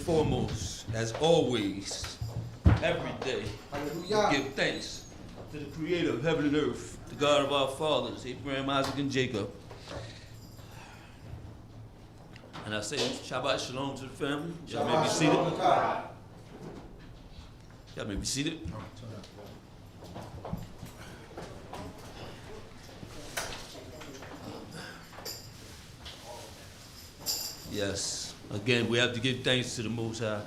foremost, as always, every day, we give thanks to the creator of heaven and earth, the God of our fathers, Abraham, Isaac, and Jacob. And I say Shabbat Shalom to the family. Y'all may be seated. Y'all may be seated. Yes. Again, we have to give thanks to the Most High.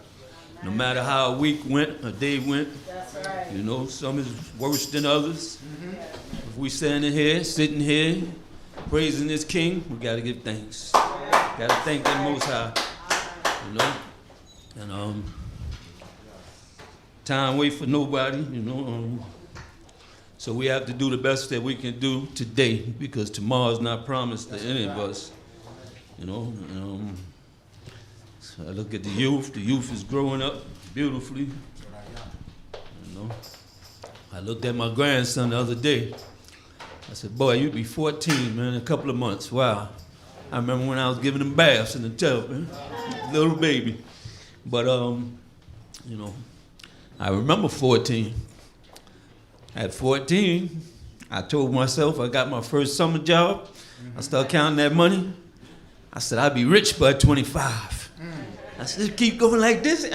No matter how a week went, a day went. That's right. You know, some is worse than others. Mm-hmm. If we standing here, sitting here, praising this King, we got to give thanks. Got to thank the Most High. You know? And time wait for nobody, you know. So we have to do the best that we can do today, because tomorrow's not promised to any of us. You know, so I look at the youth. The youth is growing up beautifully. You know, I looked at my grandson the other day. I said, "Boy, you'll be 14, man, in a couple of months." Wow. I remember when I was giving him baths in the tub, man, little baby. But you know, I remember 14. At 14, I told myself I got my first summer job. I started counting that money. I said, I'd be rich by 25. I said, keep going like this.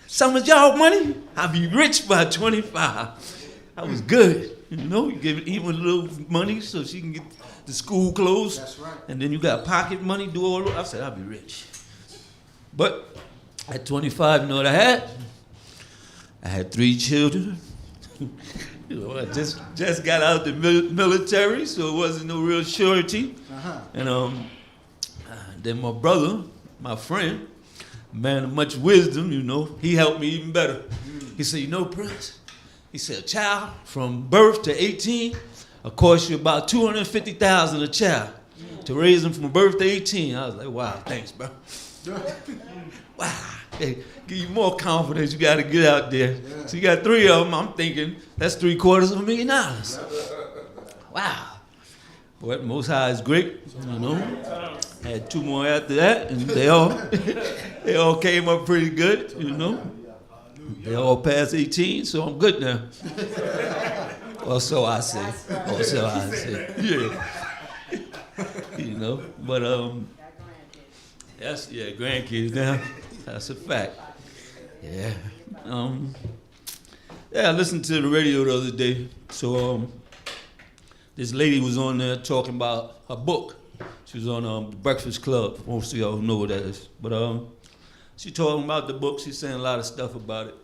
Summer job money, I'll be rich by 25. I was good. You know, you give Eva a little money so she can get the school clothes. That's right. And then you got pocket money, do all that. I said, I'll be rich. But at 25, you know what I had? I had 3 children. You know, I just got out the military, so it wasn't no real surety. Uh-huh. And then my brother, my friend, man of much wisdom, you know, he helped me even better. He said, you know, Prince, he said, a child from birth to 18 will cost you about $250,000 a child to raise them from birth to 18. I was like, wow, thanks, bro. Wow. Hey, give you more confidence, you got to get out there. Yeah. So you got 3 of them, I'm thinking, that's $750,000. Wow. Boy, Most High is great, you know. Had 2 more after that, and they all came up pretty good, you know. They all passed 18, so I'm good now. Or so I say. Or so I say. Yeah. You know, but that's grandkids now. That's a fact. Yeah. I listened to the radio the other day. So this lady was on there talking about her book. She was on the Breakfast Club. Most of y'all know what that is. But she talking about the book. She's saying a lot of stuff about it.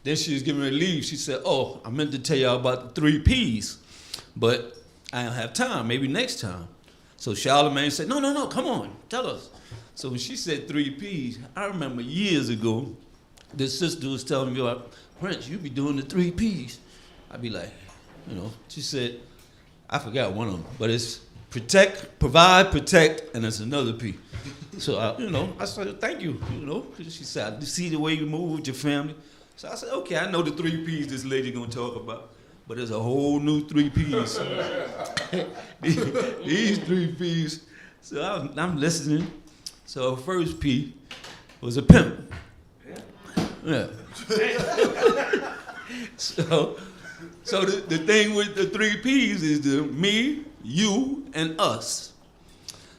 Then she was giving her leave. She said, oh, I meant to tell y'all about the 3 Ps, but I don't have time. Maybe next time. So Charlemagne said, no, come on, tell us. So when she said 3 Ps, I remember years ago, this sister was telling me, Prince, you be doing the 3 Ps. I'd be like, you know, she said, I forgot one of them, but it's protect, provide, protect, and there's another P. So, I said, thank you, you know. She said, I see the way you move with your family. So I said, okay, I know the 3 Ps this lady gonna talk about, but there's a whole new 3 Ps. These 3 Ps. So I'm listening. So first P was a pimp. Yeah. So the thing with the 3 Ps is the me, you, and us.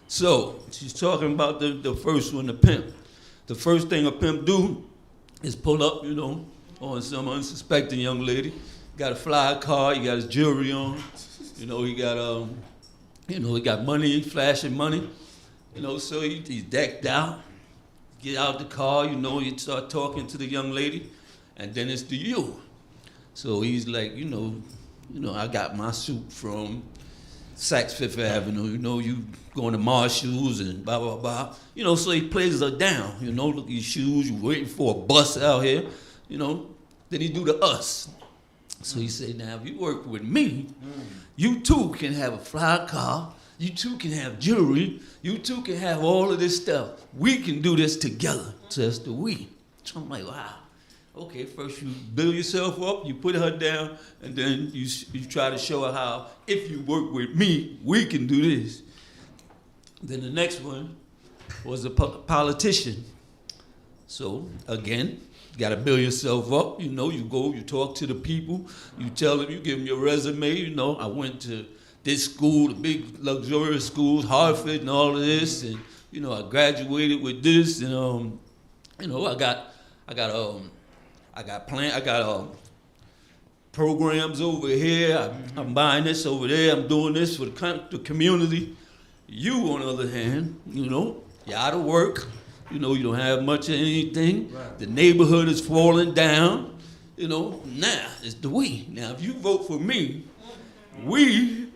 So she's talking about the first one, the pimp. The first thing a pimp do is pull up, you know, on some unsuspecting young lady. Got a fly car, he got his jewelry on, you know, he got he got money, flashing money, you know, so he's decked out. Get out the car, you know, you start talking to the young lady, and then it's the you. So he's like, you know, I got my suit from Saks Fifth Avenue, you know, you going to Marshall's and blah, blah, blah. You know, so he plays her down, you know, look at your shoes, you waiting for a bus out here, you know. Then he do the us. So he said, now, if you work with me, you too can have a fly car, you too can have jewelry, you too can have all of this stuff. We can do this together. So that's the we. So I'm like, wow. Okay, first you build yourself up, you put her down, and then you try to show her how, if you work with me, we can do this. Then the next one was a politician. So, again, you got to build yourself up. You know, you go, you talk to the people, you tell them, you give them your resume. You know, I went to this school, the big luxurious schools, Harvard and all of this, and, you know, I graduated with this, and, you know, I got programs over here. I'm buying this over there. I'm doing this for the community. You, on the other hand, you know, you're out of work. You know, you don't have much of anything. Right. The neighborhood is falling down. You know, now it's the we. Now, if you vote for me, we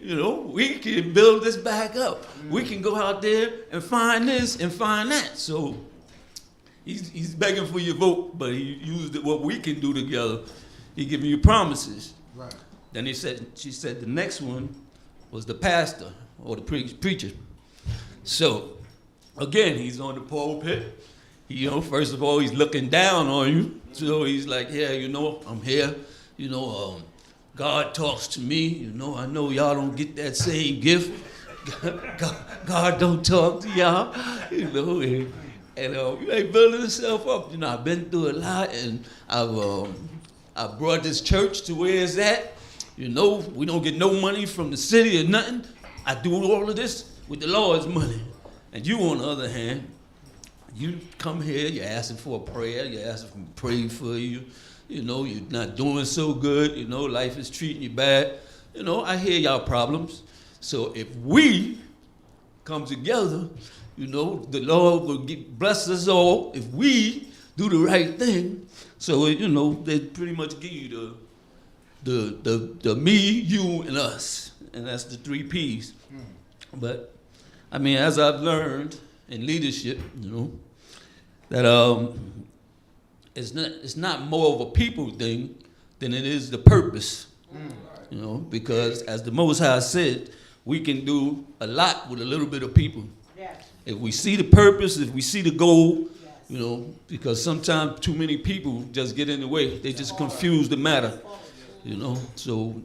can build this back up. We can go out there and find this and find that. So he's begging for your vote, but he used what we can do together. He giving you promises. Right. Then she said the next one was the pastor or the preacher. So again, he's on the pulpit. You know, first of all, he's looking down on you. So he's like, yeah, you know, I'm here. You know, God talks to me. You know, I know y'all don't get that same gift. God don't talk to y'all. You know, and you ain't building yourself up. You know, I've been through a lot, and I've brought this church to where it's at. You know, we don't get no money from the city or nothing. I do all of this with the Lord's money. And you, on the other hand, you come here, you're asking for a prayer, you're asking for me to pray for you. You know, you're not doing so good. You know, life is treating you bad. You know, I hear y'all problems. So if we come together, you know, the Lord will bless us all if we do the right thing. So, you know, they pretty much give you the me, you, and us. And that's the 3 Ps. But, I mean, as I've learned in leadership, you know, that it's not more of a people thing than it is the purpose. You know, because as the Most High said, we can do a lot with a little bit of people. Yes. If we see the purpose, if we see the goal, yes. You know, because sometimes too many people just get in the way. They just confuse the matter, you know. So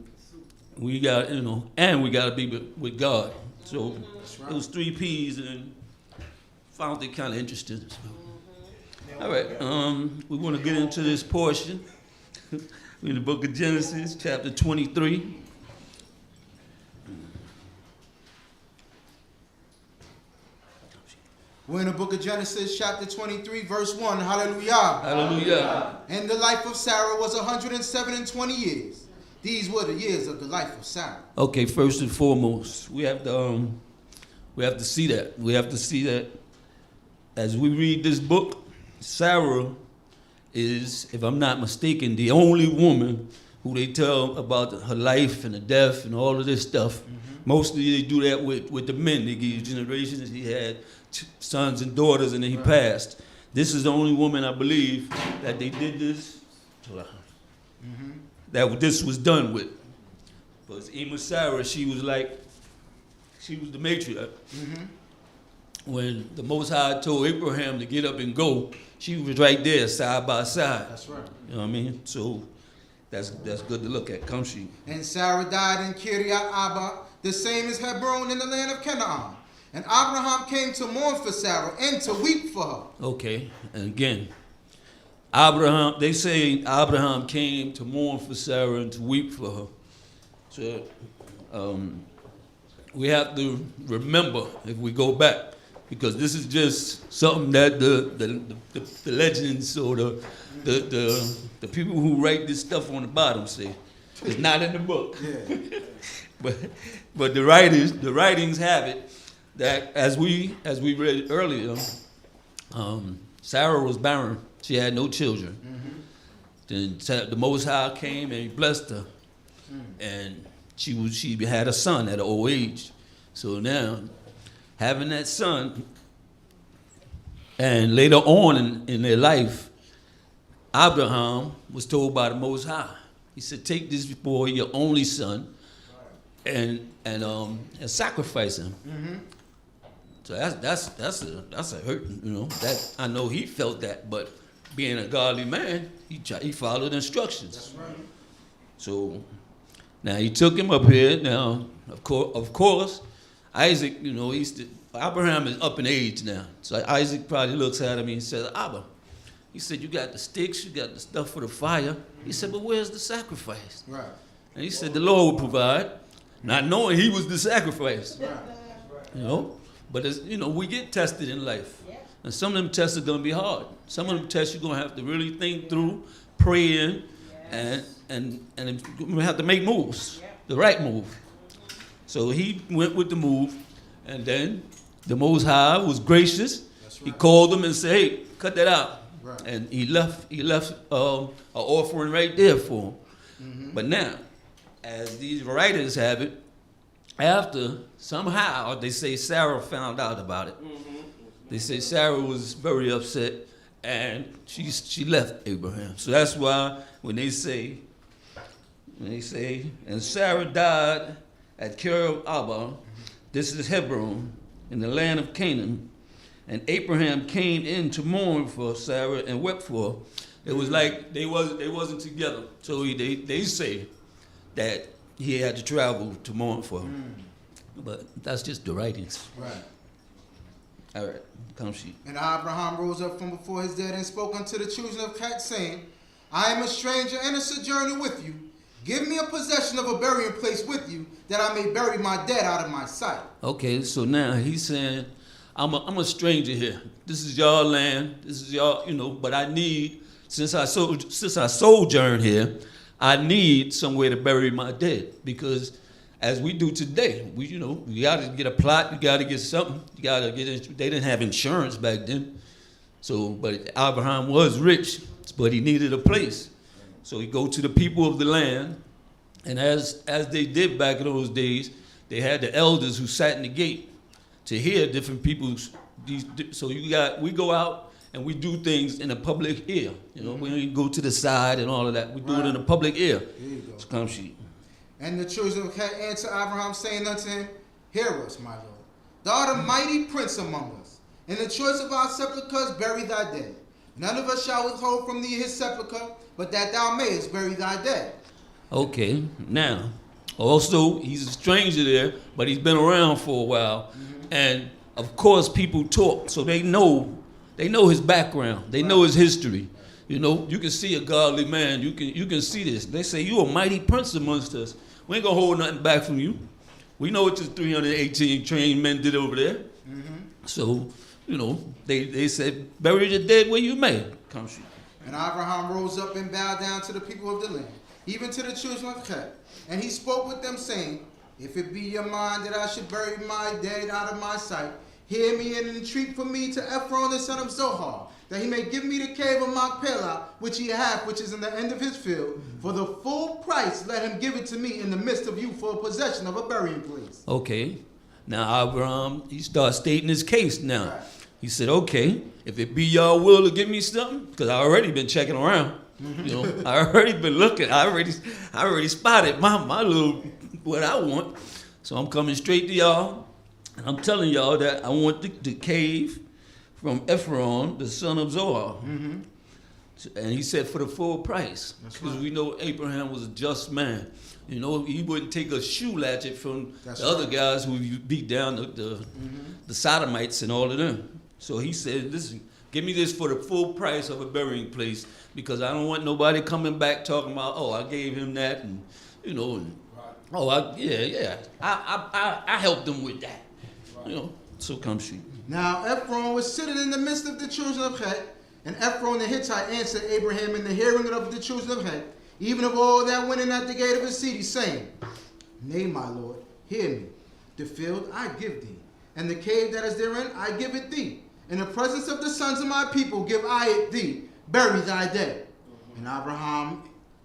we got, you know, and we got to be with God. So those 3 Ps, and found it kind of interesting. So. All right, we want to get into this portion. We're in the book of Genesis, chapter 23. We're in the book of Genesis, chapter 23, verse 1. Hallelujah. Hallelujah. And the life of Sarah was 120 years. These were the years of the life of Sarah. Okay, first and foremost, we have to see that. We have to see that as we read this book, Sarah is, if I'm not mistaken, the only woman who they tell about her life and the death and all of this stuff. Mm-hmm. Mostly they do that with the men. They give you generations. He had sons and daughters, and then he passed. This is the only woman, I believe, that they did this, that this was done with. Because Emma Sarah, she was the matriarch. Mm-hmm. When the Most High told Abraham to get up and go, she was right there, side by side. That's right. You know what I mean? So that's good to look at. Come she. And Sarah died in Kiryat Arba, the same as Hebron in the land of Canaan. And Abraham came to mourn for Sarah and to weep for her. Okay, and again, they say Abraham came to mourn for Sarah and to weep for her. So we have to remember, if we go back, because this is just something that the legends or the people who write this stuff on the bottom say. It's not in the book. Yeah. but the writings have it that as we read earlier, Sarah was barren. She had no children. Mm-hmm. Then the Most High came and he blessed her. And she had a son at an old age. So now, having that son, and later on in their life, Abraham was told by the Most High. He said, "Take this boy, your only son, and sacrifice him." Mm-hmm. So that's a hurt, you know. That I know he felt that, but being a godly man, he followed instructions. That's right. So now he took him up here. Now, of course, Isaac, you know, Abraham is up in age now. So Isaac probably looks at him and says, "Abba, He said, you got the sticks, you got the stuff for the fire. He said, but where's the sacrifice? Right. And he said, the Lord will provide, not knowing he was the sacrifice. Right. You know, but it's, you know, we get tested in life. And some of them tests are going to be hard. Some of them tests you're going to have to really think through, pray in, and you're going to have to make moves, the right move. So he went with the move, and then the Most High was gracious. Right. He called him and said, hey, cut that out. Right. And he left an offering right there for him. Mm-hmm. But now, as these writers have it, after somehow they say Sarah found out about it. Mm-hmm. They say Sarah was very upset, and she left Abraham. So that's why when they say, and Sarah died at Kiryat Arba, this is Hebron, in the land of Canaan, and Abraham came in to mourn for Sarah and wept for her. It was like they wasn't together. So they say that he had to travel to mourn for her. But that's just the writings. Right. All right, come sheep. And Abraham rose up from before his dead and spoke unto the children of Chet, saying, I am a stranger and a sojourner with you. Give me a possession of a burying place with you, that I may bury my dead out of my sight. Okay, so now he's saying, I'm a stranger here. This is your land. This is your, you know, but I need, since I sojourn here, I need somewhere to bury my dead, because as we do today, we got to get a plot, you got to get something, you got to get. They didn't have insurance back then, so but Abraham was rich, but he needed a place, so he go to the people of the land, and as they did back in those days, they had the elders who sat in the gate to hear different people's. So we go out and we do things in a public ear, you know. We don't go to the side and all of that. We do it in a public ear. Here you go. So come sheep. And the children of Chet answered Abraham, saying unto him, Hear us, my Lord. Thou art a mighty prince among us. In the choice of our sepulchres bury thy dead. None of us shall withhold from thee his sepulchre, but that thou mayest bury thy dead. Okay, now, also, he's a stranger there, but he's been around for a while. Mm-hmm. And, of course, people talk, so they know his background. They know his history. You know, you can see a godly man. You can see this. They say, you a mighty prince amongst us. We ain't going to hold nothing back from you. We know what your 318 trained men did over there. Mm-hmm. So, you know, they said, bury the dead where you may. Come shoot. And Abraham rose up and bowed down to the people of the land, even to the children of Chet. And he spoke with them, saying, If it be your mind that I should bury my dead out of my sight, hear me and entreat for me to Ephron the son of Zohar, that he may give me the cave of Machpelah, which he hath, which is in the end of his field. For the full price, let him give it to me in the midst of you for a possession of a burying place. Okay. Now, Abraham, he starts stating his case now. Right. He said, okay, if it be your will to give me something, because I already been checking around. You know, I already been looking. I already spotted my little, what I want. So I'm coming straight to y'all, and I'm telling y'all that I want the cave from Ephron, the son of Zohar. Mm-hmm. And he said for the full price. Because we know Abraham was a just man. You know, he wouldn't take a shoe latchet from other guys who beat down the sodomites and all of them. So he said, listen, give me this for the full price of a burying place, because I don't want nobody coming back talking about, oh, I gave him that, and, you know, and, oh, I helped him with that. You know, so come shoot. Now Ephron was sitting in the midst of the children of Chet, and Ephron the Hittite answered Abraham in the hearing of the children of Chet, even of all that went in at the gate of his city, saying, Nay, my Lord, hear me. The field I give thee, and the cave that is therein I give it thee. In the presence of the sons of my people give I it thee. Bury thy dead. And Abraham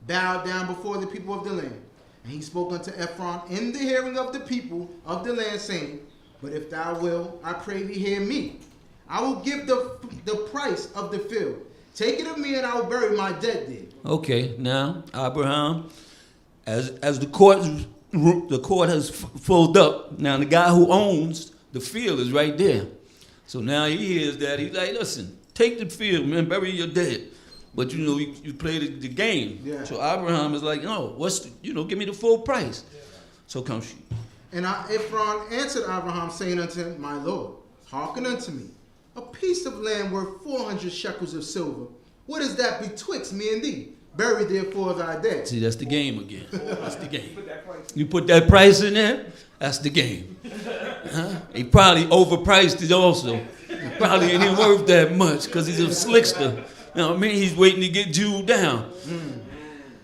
bowed down before the people of the land. And he spoke unto Ephron in the hearing of the people of the land, saying, But if thou wilt, I pray thee, hear me. I will give the price of the field. Take it of me, and I will bury my dead there. Okay, now Abraham, as the court has filled up. Now the guy who owns the field is right there. So now he hears that. He's like, listen, take the field, man, bury your dead. But you know, you play the game. Yeah. So Abraham is like, no, give me the full price. Yeah. So come shoot. And Ephron answered Abraham, saying unto him, My Lord, hearken unto me. A piece of land worth 400 shekels of silver, What is that betwixt me and thee? Bury therefore thy dead. See, that's the game again. That's the game. You put that price in there, that's the game. Huh? He probably overpriced it also. It probably ain't even worth that much because he's a slickster. You know what I mean? He's waiting to get Jewed down.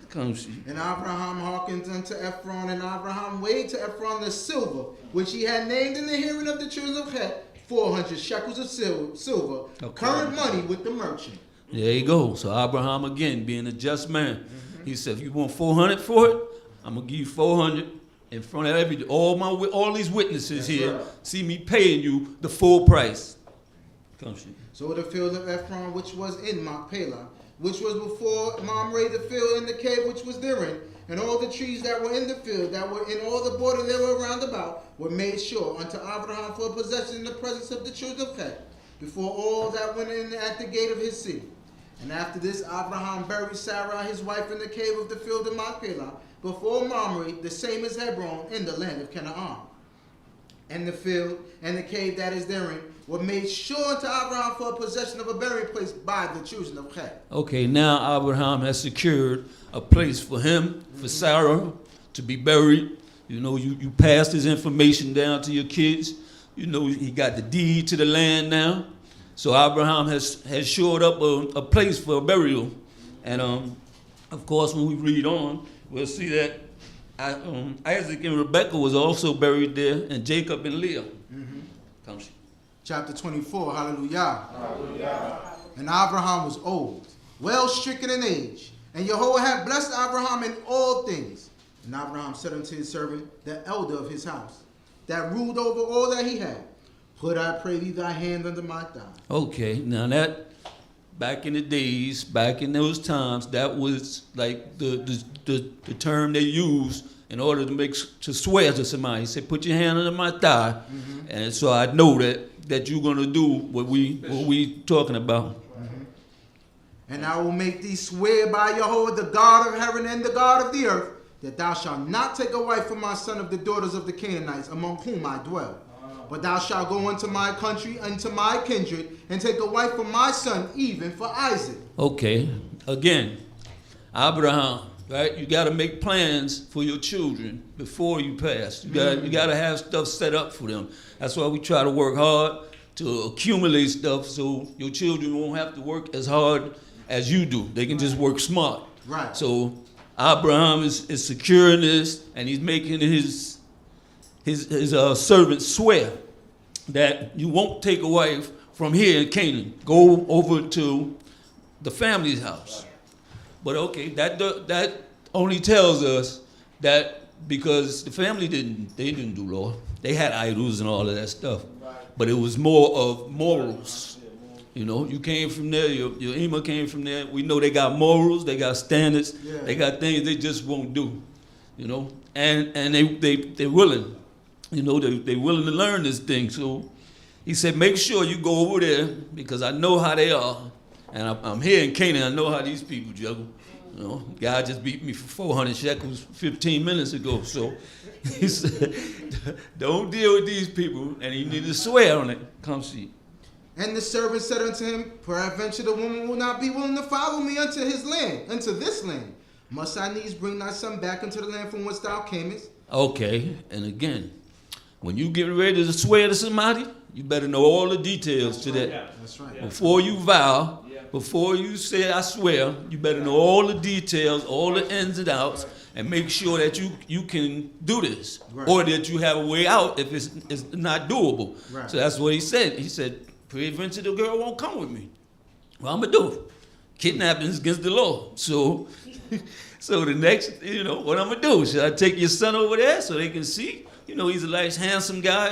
Come see. And Abraham hearkened unto Ephron, and Abraham weighed to Ephron the silver, which he had named in the hearing of the children of Het, 400 shekels of silver, current money with the merchant. There you go. So Abraham, again, being a just man, he said, if you want 400 for it, I'm going to give you 400 in front of all these witnesses here. Right. See me paying you the full price. Come see. So the field of Ephron, which was in Machpelah, which was before Mamre, the field in the cave which was therein, and all the trees that were in the field, that were in all the border that were round about, were made sure unto Abraham for a possession in the presence of the children of Het, before all that went in at the gate of his city. And after this, Abraham buried Sarah, his wife, in the cave of the field of Machpelah, before Mamre, the same as Hebron, in the land of Canaan. And the field and the cave that is therein were made sure to Abraham for a possession of a burying place by the children of Het. Okay, now Abraham has secured a place for him, for Sarah, to be buried. You know, you passed his information down to your kids. You know, he got the deed to the land now. So Abraham has shored up a place for a burial. And, of course, when we read on, we'll see that Isaac and Rebekah was also buried there, and Jacob and Leah. Come see. Chapter 24, hallelujah. Hallelujah. And Abraham was old, well stricken in age, and Jehovah had blessed Abraham in all things. And Abraham said unto his servant, the elder of his house, that ruled over all that he had, put, I pray thee, thy hand under my thigh. Okay, now that, back in the days, back in those times, that was like the term they used in order to swear to somebody. He said, put your hand under my thigh, and so I know that you're going to do what we talking about. And I will make thee swear by Jehovah, the God of heaven and the God of the earth, that thou shalt not take a wife for my son of the daughters of the Canaanites, among whom I dwell. But thou shalt go unto my country, unto my kindred, and take a wife for my son, even for Isaac. Okay, again, Abraham, right? You got to make plans for your children before you pass. You got to have stuff set up for them. That's why we try to work hard to accumulate stuff so your children won't have to work as hard as you do. They can just work smart. Right. So Abraham is securing this, and he's making his servants swear that you won't take a wife from here in Canaan. Go over to the family's house. But okay, that only tells us that because the family didn't do law. They had idols and all of that stuff. But it was more of morals. You know, you came from there, your Ema came from there. We know they got morals, they got standards, they got things they just won't do. You know, and they're willing. You know, they're willing to learn this thing. So he said, make sure you go over there because I know how they are. And I'm here in Canaan. I know how these people juggle. You know, God just beat me for 400 shekels 15 minutes ago. So he said, don't deal with these people. And he needed to swear on it. Come see. And the servant said unto him, peradventure the woman will not be willing to follow me unto his land, unto this land. Must I needs bring thy son back into the land from whence thou camest? Okay, and again, when you get ready to swear to somebody, you better know all the details to that. Yeah, that's right. Before you vow, before you say I swear, you better know all the details, all the ins and outs, and make sure that you can do this. Right. Or that you have a way out if it's not doable. Right. So that's what he said. He said, peradventure the girl won't come with me. Well, I'm going to do it. Kidnapping is against the law. So the next, what I'm going to do, should I take your son over there so they can see? He's a nice, handsome guy,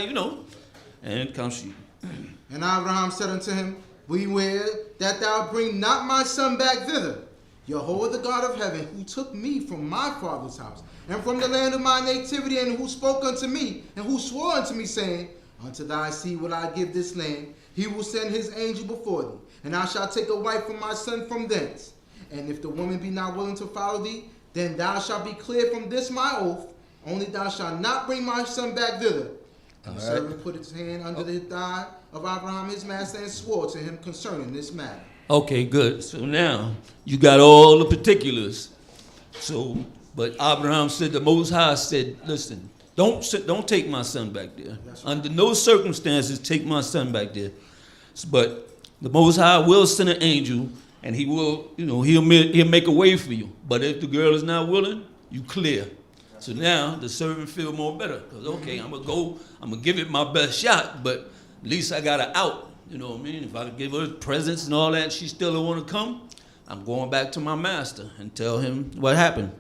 and come see. And Abraham said unto him, beware that thou bring not my son back thither. Jehovah the God of heaven, who took me from my father's house, and from the land of my nativity, and who spoke unto me, and who swore unto me, saying, unto thy seed will I give this land. He will send his angel before thee, and I shall take a wife for my son from thence. And if the woman be not willing to follow thee, then thou shalt be cleared from this my oath. Only thou shalt not bring my son back thither. And the servant put his hand under the thigh of Abraham his master and swore to him concerning this matter. Okay, good. So now you got all the particulars. So, but Abraham said, the Most High said, listen, don't take my son back there. Right. Under no circumstances take my son back there. But the Most High will send an angel, and he will, he'll make a way for you. But if the girl is not willing, you clear. So now the servant feel more better. Because, okay, I'm going to give it my best shot, but at least I got her out. You know what I mean? If I give her presents and all that, and she still don't want to come, I'm going back to my master and tell him what happened.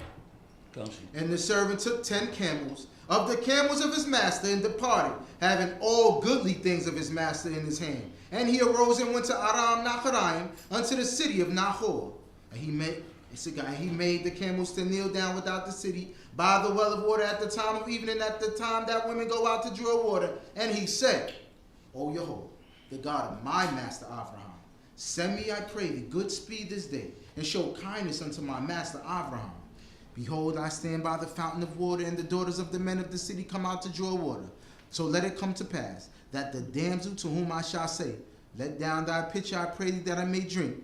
And the servant took 10 camels of the camels of his master and departed, having all goodly things of his master in his hand. And he arose and went to Aram Naharaim unto the city of Nahor. And he made the camels to kneel down without the city by the well of water at the time of evening, at the time that women go out to draw water. And he said, O Yehovah, the God of my master Abraham, send me, I pray thee, good speed this day, and show kindness unto my master Abraham. Behold, I stand by the fountain of water, and the daughters of the men of the city come out to draw water. So let it come to pass, that the damsel to whom I shall say, let down thy pitcher, I pray thee, that I may drink.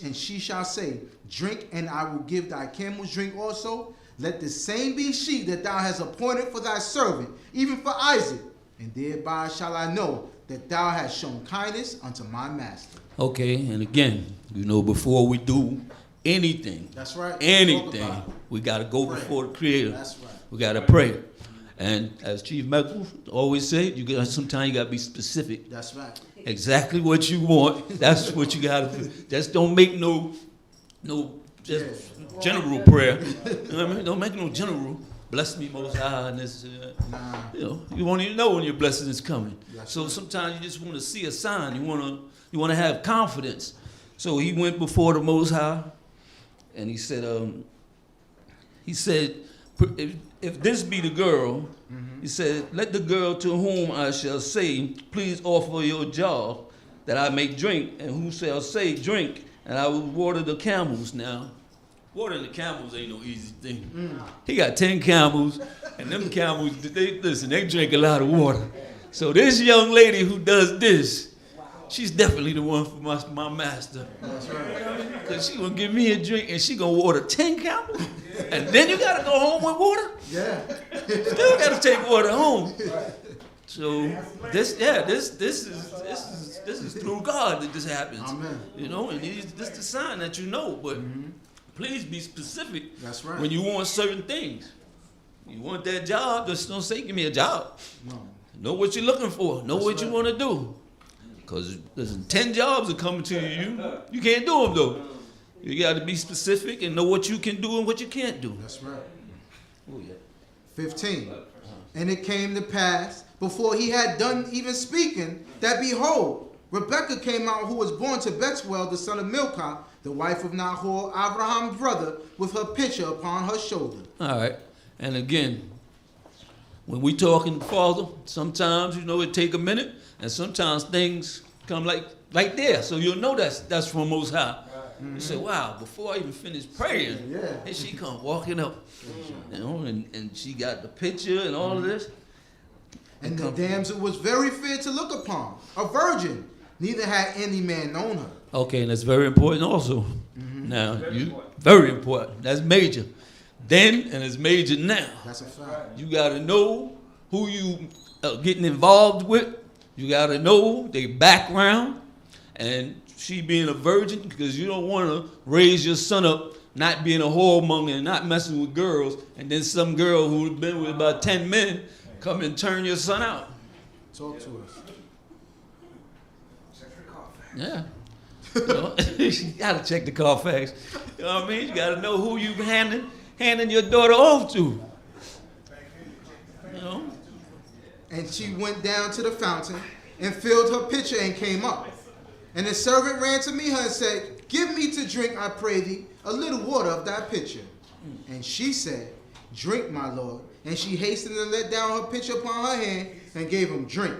And she shall say, drink, and I will give thy camels drink also. Let the same be she that thou hast appointed for thy servant, even for Isaac. And thereby shall I know that thou hast shown kindness unto my master. Okay, and again, before we do anything, that's right. Anything, we got to go before the Creator. That's right. We got to pray. And as Chief Michael always say, sometimes you got to be specific. That's right. Exactly what you want. That's what you got to do. Just don't make no general prayer. You know what I mean? Don't make no general. Bless me, Most High, and this. You won't even know when your blessing is coming. So sometimes you just want to see a sign. You want to have confidence. So he went before the Most High, and he said, if this be the girl, he said, let the girl to whom I shall say, please offer your jar that I may drink, and who shall say, drink, and I will water the camels. Now, watering the camels ain't no easy thing. He got 10 camels, and them camels, they drink a lot of water. So this young lady who does this, she's definitely the one for my master. That's right. Because she gonna give me a drink, and she gonna water 10 camels, and then you gotta go home with water? Yeah. Still gotta take water home. So this is through God that this happens. Amen. And this is the sign that but please be specific. That's right. When you want certain things. You want that job, just don't say, give me a job. No. Know what you're looking for. Know what you want to do. Because listen, 10 jobs are coming to you. You can't do them, though. You got to be specific and know what you can do and what you can't do. That's right. Oh, yeah. 15. And it came to pass, before he had done even speaking, that behold, Rebekah came out, who was born to Bethuel, the son of Milcah, the wife of Nahor, Abraham's brother, with her pitcher upon her shoulder. All right. And again, when we talking Father, sometimes, it take a minute, and sometimes things come like there. So you'll know that's from Most High. You say, wow, before I even finish praying, and she come walking up, and she got the picture and all of this. And the damsel was very fair to look upon, a virgin, neither had any man known her. Okay, and that's very important also. Now, very important. That's major. Then, and it's major now. That's a fact. You got to know who you getting involved with. You got to know their background. And she being a virgin, because you don't want to raise your son up not being a whoremonger and not messing with girls, and then some girl who's been with about 10 men come and turn your son out. Talk to us. Yeah. You got to check the Carfax. You know what I mean? You got to know who you handing your daughter off to. And she went down to the fountain and filled her pitcher and came up. And the servant ran to meet her and said, give me to drink, I pray thee, a little water of thy pitcher. And she said, drink, my lord. And she hastened and let down her pitcher upon her hand and gave him drink.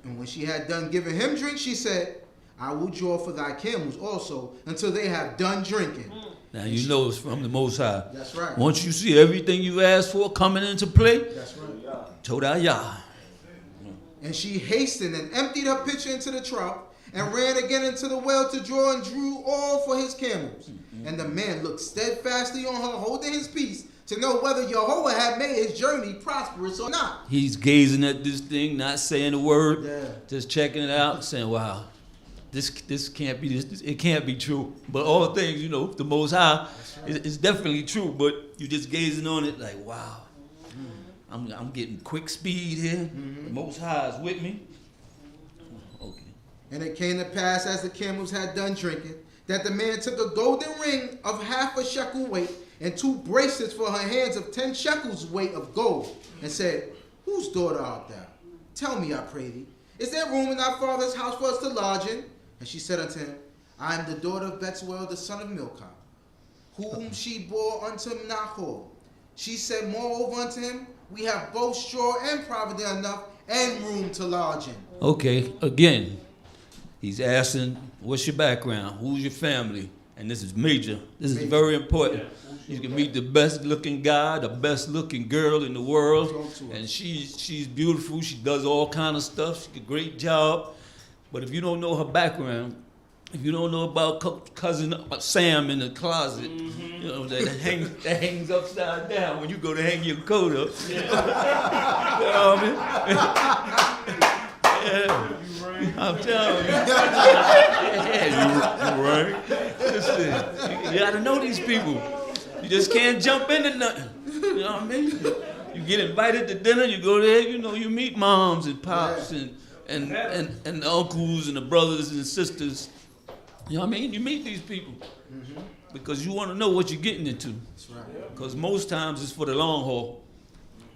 And when she had done giving him drink, she said, I will draw for thy camels also until they have done drinking. Now you know it's from the Most High. That's right. Once you see everything you've asked for coming into play, that's right. Torah YAH. And she hastened and emptied her pitcher into the trough, and ran again into the well to draw, and drew all for his camels. And the man looked steadfastly on her, holding his peace, to know whether Jehovah had made his journey prosperous or not. He's gazing at this thing, not saying a word, Yeah. just checking it out, saying, wow, this can't be this, it can't be true. But all things, you know, the Most High is definitely true, but you're just gazing on it like, wow, I'm getting quick speed here. The Most High is with me. Okay. And it came to pass, as the camels had done drinking, that the man took a golden ring of 1/2 shekel weight, and 2 bracelets for her hands of 10 shekels weight of gold, and said, Whose daughter art thou? Tell me, I pray thee, is there room in thy father's house for us to lodge in? And she said unto him, I am the daughter of Bethuel, the son of Milcah, whom she bore unto Nahor. She said moreover unto him, We have both straw and provender enough, and room to lodge in. Okay, again, he's asking, what's your background? Who's your family? And this is major. This is very important. You can meet the best looking guy, the best looking girl in the world, and she's beautiful. She does all kind of stuff. She did a great job. But if you don't know her background, if you don't know about cousin Sam in the closet, you know, that hangs upside down when you go to hang your coat up. You know what I mean? Yeah. I'm telling you. Yeah, you're right. Listen, you gotta know these people. You just can't jump into nothing. You know what I mean? You get invited to dinner, you go there, you know, you meet moms and pops and the uncles and the brothers and sisters. You know what I mean? You meet these people because you want to know what you're getting into. That's right. Because most times it's for the long haul.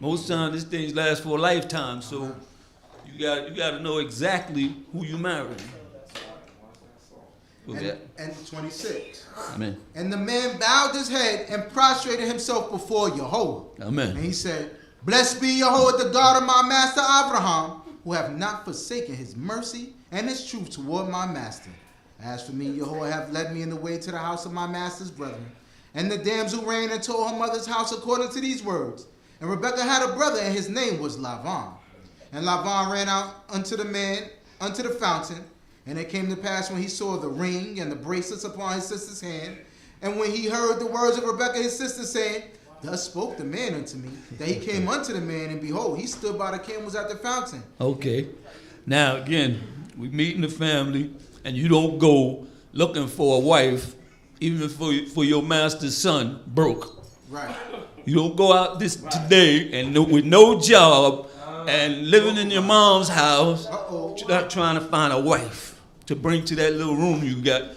Most times these things last for a lifetime. So you got to know exactly who you marrying. And 26. Amen. And the man bowed his head and prostrated himself before Jehovah. Amen. And he said, Blessed be Jehovah, the God of my master Abraham, who have not forsaken his mercy and his truth toward my master. As for me, Jehovah have led me in the way to the house of my master's brethren. And the damsel ran and told her mother's house according to these words. And Rebekah had a brother, and his name was Laban. And Laban ran out unto the man, unto the fountain. And it came to pass when he saw the ring and the bracelets upon his sister's hand, and when he heard the words of Rebekah his sister, saying, Thus spoke the man unto me, that he came unto the man, and behold, he stood by the camels at the fountain. Okay. Now, again, we meet in the family, and you don't go looking for a wife, even for your master's son, broke. Right. You don't go out today and with no job and living in your mom's house, not trying to find a wife to bring to that little room you got.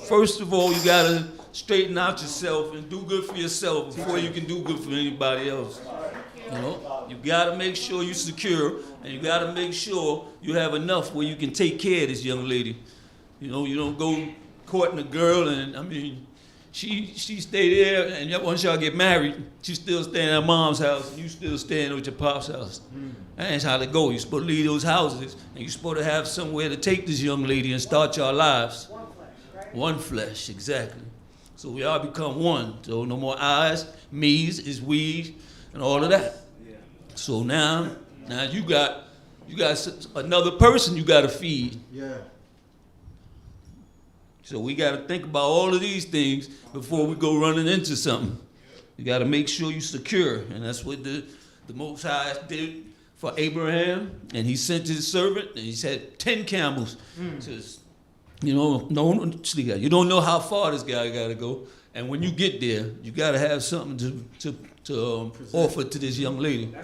First of all, you got to straighten out yourself and do good for yourself before you can do good for anybody else. You know, you got to make sure you're secure, and you got to make sure you have enough where you can take care of this young lady. You know, you don't go courting a girl, and I mean, she stay there, and once y'all get married, she still staying at mom's house, and you still staying at your pop's house. That's how they go. You're supposed to leave those houses, and you're supposed to have somewhere to take this young lady and start your lives. One flesh, right? One flesh, exactly. So we all become one. So no more I's, me's, is we's, and all of that. So now you got another person you got to feed. Yeah. So we got to think about all of these things before we go running into something. You got to make sure you're secure, and that's what the Most High did for Abraham. And he sent his servant, and he said 10 camels. Says, you know, you don't know how far this guy got to go, and when you get there, you got to have something to offer to this young lady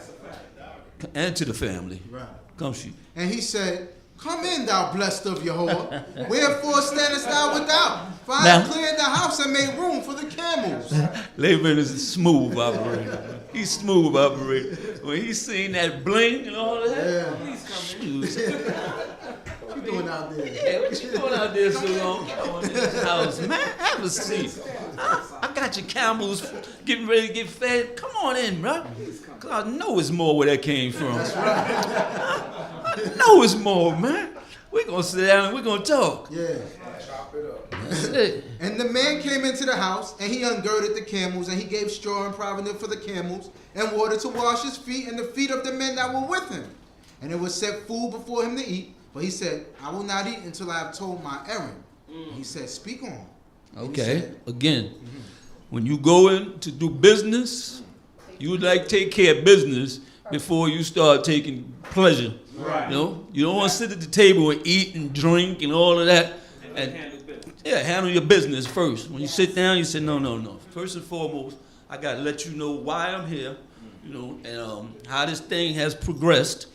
and to the family. Right. Come she. And he said, Come in, thou blessed of Jehovah. Wherefore standest thou without? For I have cleared the house and made room for the camels. Laban is a smooth operator. He's smooth operator. When he's seen that bling and all of that, he's What you doing out there? Yeah, what you doing out there so long? Come in this house, man. Have a seat. I got your camels getting ready to get fed. Come on in, bro. Cause I know it's more where that came from. That's right. I know it's more, man. We're gonna sit down and we're gonna talk. Yeah. Chop it up. That's it. And the man came into the house, and he ungirded the camels, and he gave straw and provender for the camels, and water to wash his feet and the feet of the men that were with him. And it was set food before him to eat, But he said, I will not eat until I have told my errand. And he said, speak on. Okay. Said, Again, when you go in to do business, you would like take care of business before you start taking pleasure. Right. You know, you don't want to sit at the table and eat and drink and all of that. And handle your business first. When you sit down, you say, no. First and foremost, I got to let you know why I'm here, you know, and how this thing has progressed.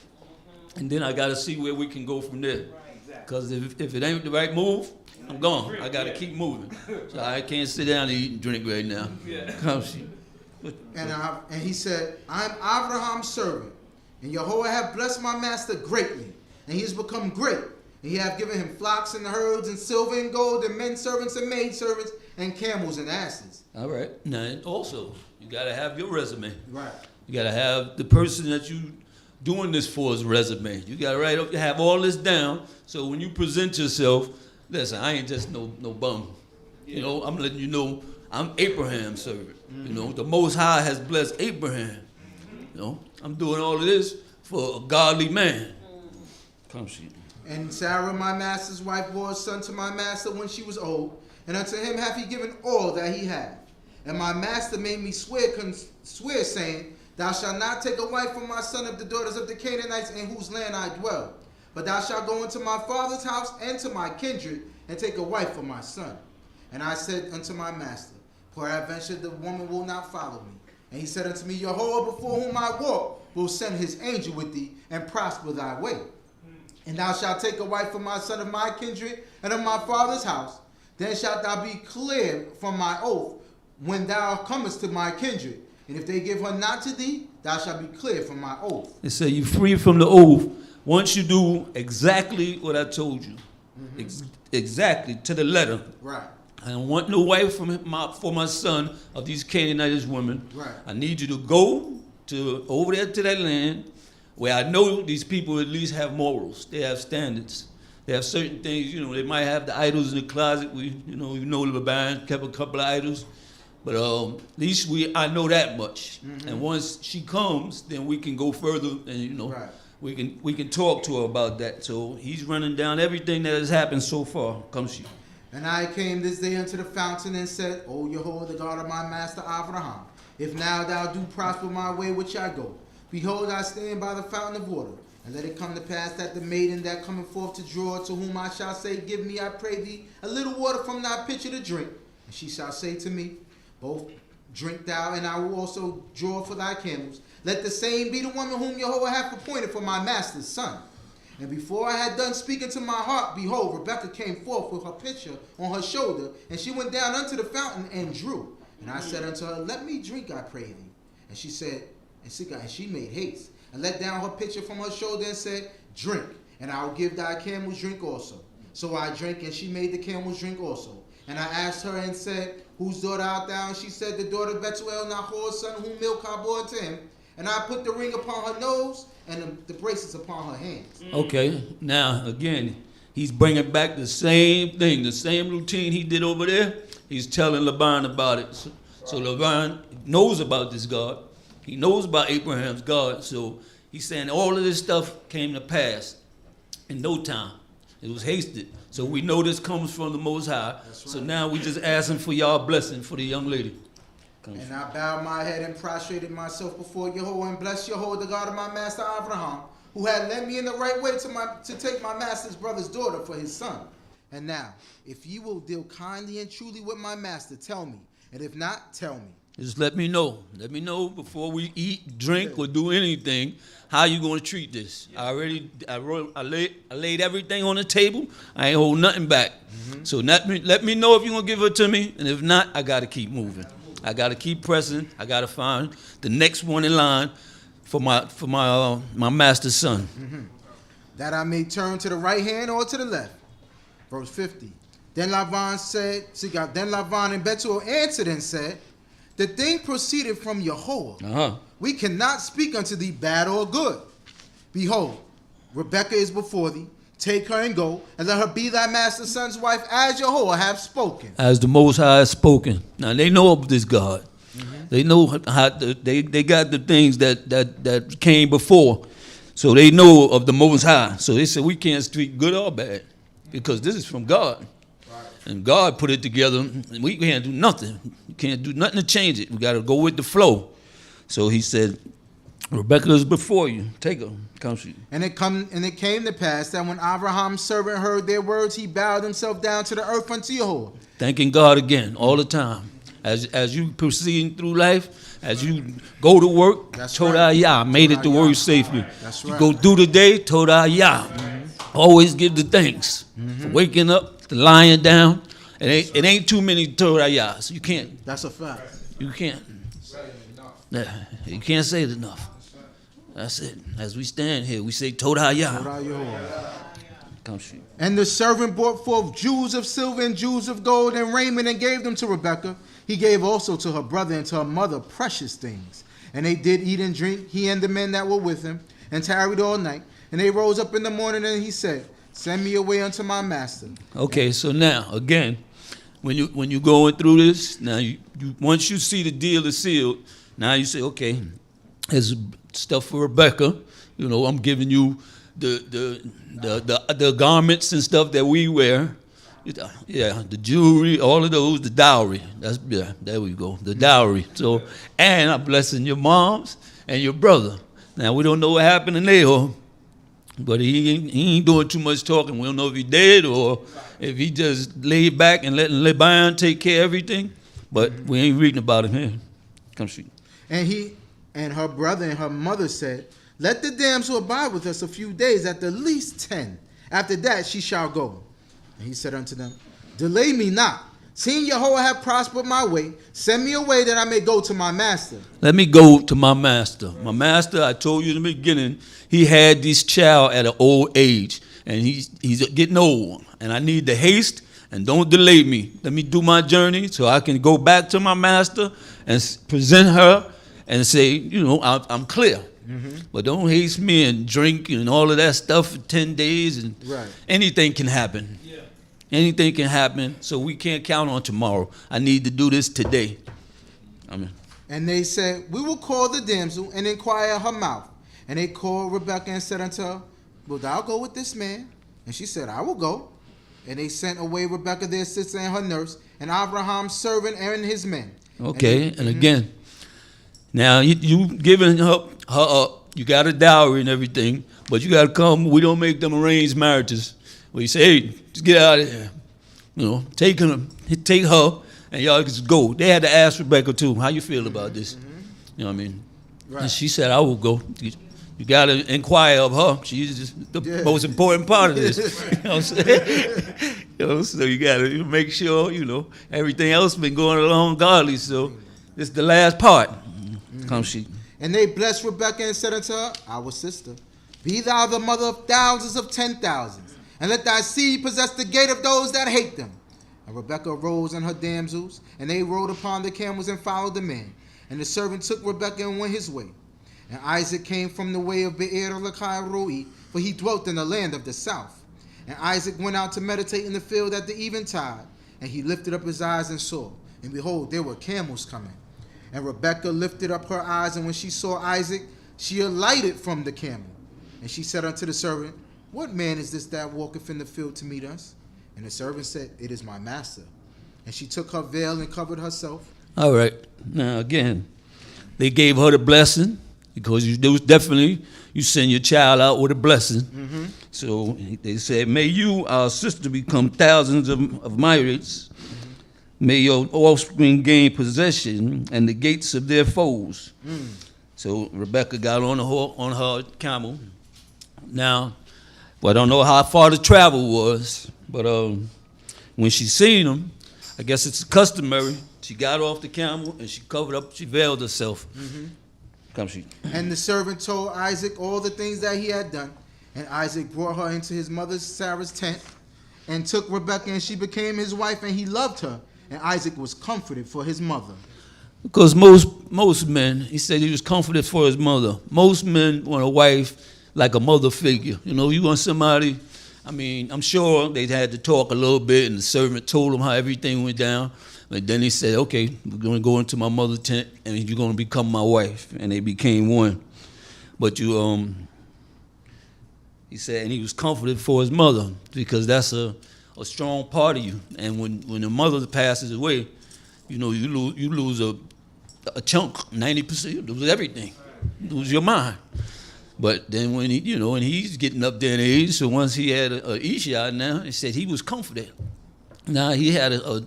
And then I got to see where we can go from there. Because if it ain't the right move, I'm gone. I got to keep moving. So I can't sit down and eat and drink right now. Come see. And he said, I am Abraham's servant, and Yehovah hath blessed my master greatly, and he has become great. And he hath given him flocks and herds and silver and gold and men servants and maid servants and camels and asses. All right. Now, and also, you got to have your resume. Right. You got to have the person that you doing this for's resume. You got to write up, have all this down, so when you present yourself, listen, I ain't just no bum. You know, I'm letting you know I'm Abraham's servant. You know, the Most High has blessed Abraham. You know, I'm doing all of this for a godly man. Come see. And Sarah, my master's wife, bore a son to my master when she was old, and unto him hath he given all that he had. And my master made me swear, saying, Thou shalt not take a wife from my son of the daughters of the Canaanites in whose land I dwell, but thou shalt go into my father's house and to my kindred, and take a wife for my son. And I said unto my master, Peradventure the woman will not follow me. And he said unto me, Yehovah before whom I walk will send his angel with thee, and prosper thy way. And thou shalt take a wife for my son of my kindred and of my father's house. Then shalt thou be clear from my oath when thou comest to my kindred. And if they give her not to thee, thou shalt be clear from my oath. They say you free from the oath once you do exactly what I told you. Exactly, to the letter. Right. I don't want no wife for my son of these Canaanite women. Right. I need you to go over there to that land where I know these people at least have morals. They have standards. They have certain things, you know, they might have the idols in the closet. You know LeBaron kept a couple of idols. But at least I know that much. And once she comes, then we can go further and, you know, Right. we can talk to her about that. So he's running down everything that has happened so far. Come see. And I came this day unto the fountain and said, O Yehovah, the God of my master Abraham, if now thou do prosper my way which I go, behold, I stand by the fountain of water, and let it come to pass that the maiden that cometh forth to draw, to whom I shall say, Give me, I pray thee, a little water from thy pitcher to drink. And she shall say to me, Both drink thou, and I will also draw for thy camels. Let the same be the woman whom Yehovah hath appointed for my master's son. And before I had done speaking to my heart, behold, Rebekah came forth with her pitcher on her shoulder, and she went down unto the fountain and drew. And I said unto her, Let me drink, I pray thee. And she said, and she made haste, and let down her pitcher from her shoulder, and said, Drink, and I will give thy camels drink also. So I drank, and she made the camels drink also. And I asked her and said, Whose daughter art thou? And she said, The daughter of Bethuel, Nahor's son, whom Milcah bore unto him. And I put the ring upon her nose and the bracelets upon her hands. Okay, now again, he's bringing back the same thing, the same routine he did over there. He's telling Laban about it. So Laban knows about this God. He knows about Abraham's God. So he's saying all of this stuff came to pass in no time. It was hasted. So we know this comes from the Most High. That's right. So now we just asking for y'all blessing for the young lady. And I bowed my head and prostrated myself before Yehovah and blessed Yehovah, the God of my master Abraham, who had led me in the right way to take my master's brother's daughter for his son. And now, if ye will deal kindly and truly with my master, tell me. And if not, tell me. Just let me know. Let me know before we eat, drink, or do anything, how you going to treat this. I laid everything on the table. I ain't hold nothing back. So let me know if you're going to give it to me. And if not, I got to keep moving. I got to keep pressing. I got to find the next one in line for my master's son. That I may turn to the right hand or to the left. Verse 50. Then Laban and Bethuel answered and said, The thing proceeded from Yehovah. We cannot speak unto thee bad or good. Behold, Rebekah is before thee. Take her and go, and let her be thy master's son's wife, as Yehovah hath spoken. As the Most High has spoken. Now they know of this God. They know how they got the things that came before. So they know of the Most High. So they said, we can't speak good or bad because this is from God. And God put it together, and we can't do nothing. We can't do nothing to change it. We got to go with the flow. So he said, Rebekah is before you. Take her. Come see. And it came to pass that when Abraham's servant heard their words, he bowed himself down to the earth unto Yahweh. Thanking God again all the time. As you proceed through life, as you go to work, torah YAH, made it to work safely. That's right. You go through the day, torah YAH. Always give the thanks. For waking up, to lying down. It ain't too many torah YAHs. You can't. That's a fact. You can't. You can't say it enough. That's it. As we stand here, we say torah YAH. Come shoot. And the servant brought forth jewels of silver and jewels of gold and raiment and gave them to Rebekah. He gave also to her brother and to her mother precious things. And they did eat and drink, he and the men that were with him, and tarried all night. And they rose up in the morning, and he said, send me away unto my master. Okay, so now, again, when you going through this, now you once you see the deal is sealed, now you say, okay, there's stuff for Rebekah. You know, I'm giving you the garments and stuff that we wear. Yeah, the jewelry, all of those, the dowry. There we go, the dowry. So, and I'm blessing your moms and your brother. Now we don't know what happened in there, but he ain't doing too much talking. We don't know if he dead or if he just laid back and letting Laban take care of everything. But we ain't reading about it here. Come see. And he and her brother and her mother said, let the damsel abide with us a few days, at the least 10. After that she shall go. And he said unto them, delay me not. Seeing Yahweh have prospered my way, send me away that I may go to my master. Let me go to my master. My master, I told you in the beginning, he had this child at an old age, and he's getting old, and I need to haste and don't delay me. Let me do my journey so I can go back to my master and present her and say, you know, I'm clear. But don't haste me and drink and all of that stuff for 10 days, and anything can happen. Anything can happen, so we can't count on tomorrow. I need to do this today. Amen. And they said, we will call the damsel and inquire her mouth. And they called Rebekah and said unto her, will thou go with this man? And she said, I will go. And they sent away Rebekah their sister and her nurse, and Abraham's servant and his men. Okay, and again, now you giving her up. You got a dowry and everything, but you got to come. We don't make them arranged marriages. Where you say, hey, just get out of here. You know, take her, and y'all just go. They had to ask Rebekah too, how you feel about this? You know what I mean? Right. And she said, I will go. You got to inquire of her. She's just the most important part of this. You know what I'm saying? You know, so you got to make sure, you know, everything else been going along godly. So this is the last part. Come she. And they blessed Rebekah and said unto her, our sister, be thou the mother of thousands of 10,000s. And let thy seed possess the gate of those that hate them. And Rebekah arose and her damsels, and they rode upon the camels and followed the man. And the servant took Rebekah and went his way. And Isaac came from the way of Beer-Lahai-Roi, for he dwelt in the land of the south. And Isaac went out to meditate in the field at the eventide. And he lifted up his eyes and saw, and behold, there were camels coming. And Rebekah lifted up her eyes, and when she saw Isaac, she alighted from the camel. And she said unto the servant, what man is this that walketh in the field to meet us? And the servant said, it is my master. And she took her veil and covered herself. All right. Now, again, they gave her the blessing because you send your child out with a blessing. So they said, may you, our sister, become thousands of myriads. May your offspring gain possession and the gates of their foes. So Rebekah got on her camel. Now, well, I don't know how far the travel was, but when she seen him, I guess it's customary. She got off the camel and she veiled herself. Come she. And the servant told Isaac all the things that he had done. And Isaac brought her into his mother Sarah's tent and took Rebekah, and she became his wife, and he loved her. And Isaac was comforted for his mother. Because most men, he said he was comforted for his mother. Most men want a wife like a mother figure. You know, you want somebody, I mean, I'm sure they had to talk a little bit, and the servant told them how everything went down. But then he said, okay, we're going to go into my mother's tent, and you're going to become my wife. And they became one. But He said, and he was comforted for his mother, because that's a strong part of you. And when the mother passes away, you know, you lose a chunk, 90%, you lose everything. You lose your mind. But then when and he's getting up there in age, so once he had a Isha now, he said he was comforted. Now he had a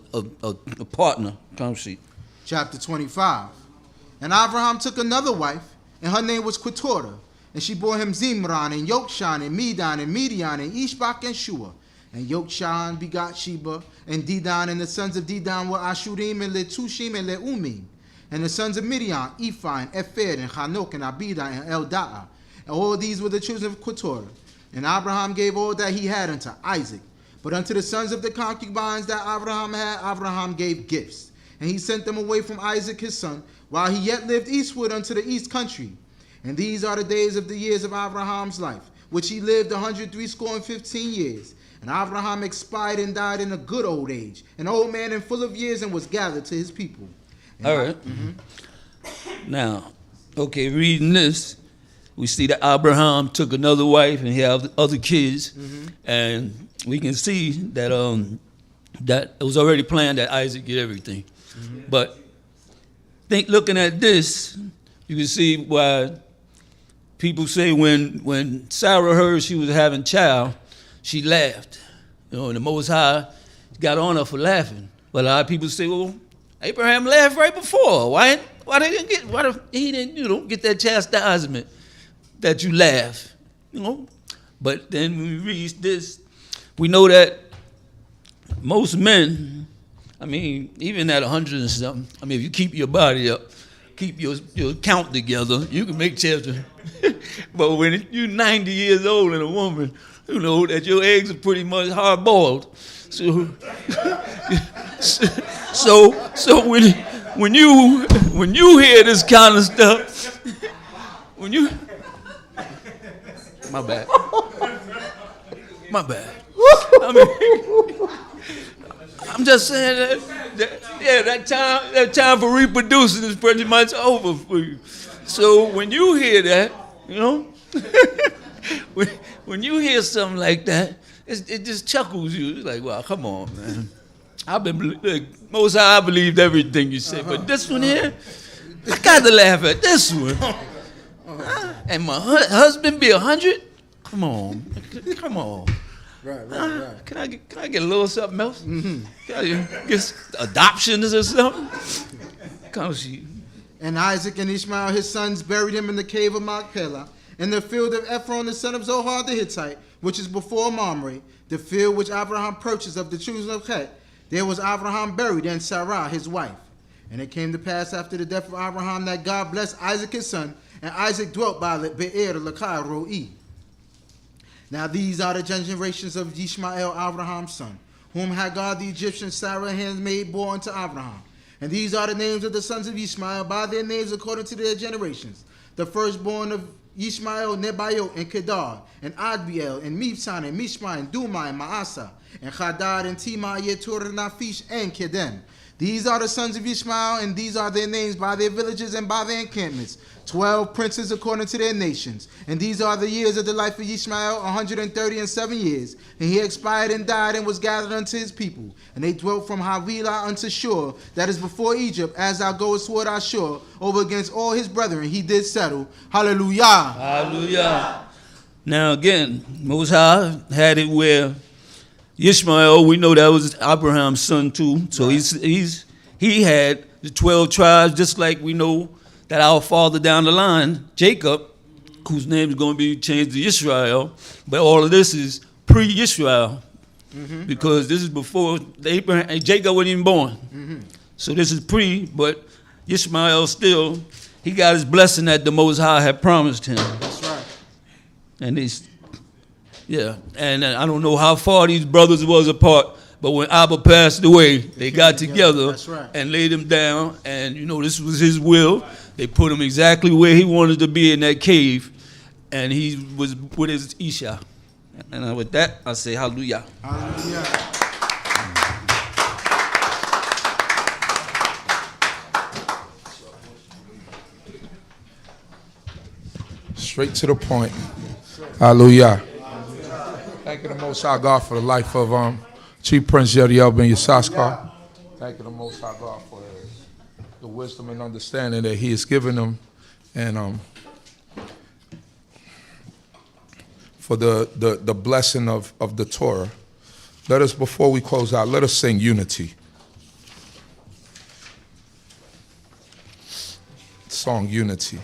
partner. Come see. Chapter 25. And Abraham took another wife, and her name was Keturah. And she bore him Zimran, and Yokshan, and Medan, and Median, and Ishbak, and Shua. And Yokshan begot Sheba, and Dedan, and the sons of Dedan were Ashurim, and Letushim, and Leumim. And the sons of Midian, Ephah, and Epher, and Hanok, and Abida, and Eldaah. And all these were the children of Keturah. And Abraham gave all that he had unto Isaac. But unto the sons of the concubines that Abraham had, Abraham gave gifts. And he sent them away from Isaac his son, while he yet lived eastward unto the east country. And these are the days of the years of Abraham's life, which he lived 115 years. And Abraham expired and died in a good old age, an old man and full of years, and was gathered to his people. And all right. Now, okay, reading this, we see that Abraham took another wife and he had other kids, and we can see that that it was already planned that Isaac get everything. But looking at this, you can see why people say when Sarah heard she was having child, she laughed. And the Most High got on her for laughing. But a lot of people say, well, Abraham laughed right before. Why he didn't get that chastisement that you laugh, But then when we read this, we know that most men, even at 100 and something, if you keep your body up, keep your count together, you can make children. But when you're 90 years old and a woman, that your eggs are pretty much hard boiled. So when you hear this kind of stuff, my bad. I'm just saying that time for reproducing is pretty much over for you. So when you hear that, when you hear something like that, it just chuckles you. It's like, well, come on, man. Most High, I believed everything you said, but this one here, I got to laugh at this one. And my husband be 100? Come on. Right. Can I get a little something else? Can I get adoptions or something? Come see. And Isaac and Ishmael his sons buried him in the cave of Machpelah, in the field of Ephron the son of Zohar the Hittite, which is before Mamre, the field which Abraham purchased of the children of Het. There was Abraham buried, and Sarah his wife. And it came to pass after the death of Abraham that God blessed Isaac his son, and Isaac dwelt by Be'er Lakai Roi. Now these are the generations of Ishmael, Abraham's son, whom Hagar the Egyptian, Sarah handmaid, bore unto Abraham. And these are the names of the sons of Ishmael by their names according to their generations. The firstborn of Ishmael, Nebayot, and Kedar, and Adbiel, and Mibsan, and Mishma, and Duma, and Maasa, and Chadad, and Tima, Yetur, Nafish, and Kedem. These are the sons of Ishmael, and these are their names by their villages and by their encampments. 12 princes according to their nations. And these are the years of the life of Ishmael, 137 years. And he expired and died and was gathered unto his people. And they dwelt from Havilah unto Shur, that is before Egypt, as thou goest toward Ashur, over against all his brethren he did settle. Hallelujah. Hallelujah. Now again, Most High had it where Ishmael, we know that was Abraham's son too. So he had the 12 tribes, just like we know that our father down the line, Jacob, whose name is going to be changed to Yisrael, but all of this is pre-Yisrael, because this is before Jacob wasn't even born. So this is but Ishmael still, he got his blessing that the Most High had promised him. That's right. And and I don't know how far these brothers was apart, but when Abba passed away, they got together and laid him down, and this was his will. They put him exactly where he wanted to be in that cave, and he was with his Isha. And with that, I say hallelujah. Hallelujah. Straight to the point. Hallelujah. Thank you the Most High God for the life of Chief Prince Yeriel ben Yissaschar. Thank you the Most High God for the wisdom and understanding that He has given them, and for the blessing of the Torah. Let us, before we close out, let us sing unity. Song Unity.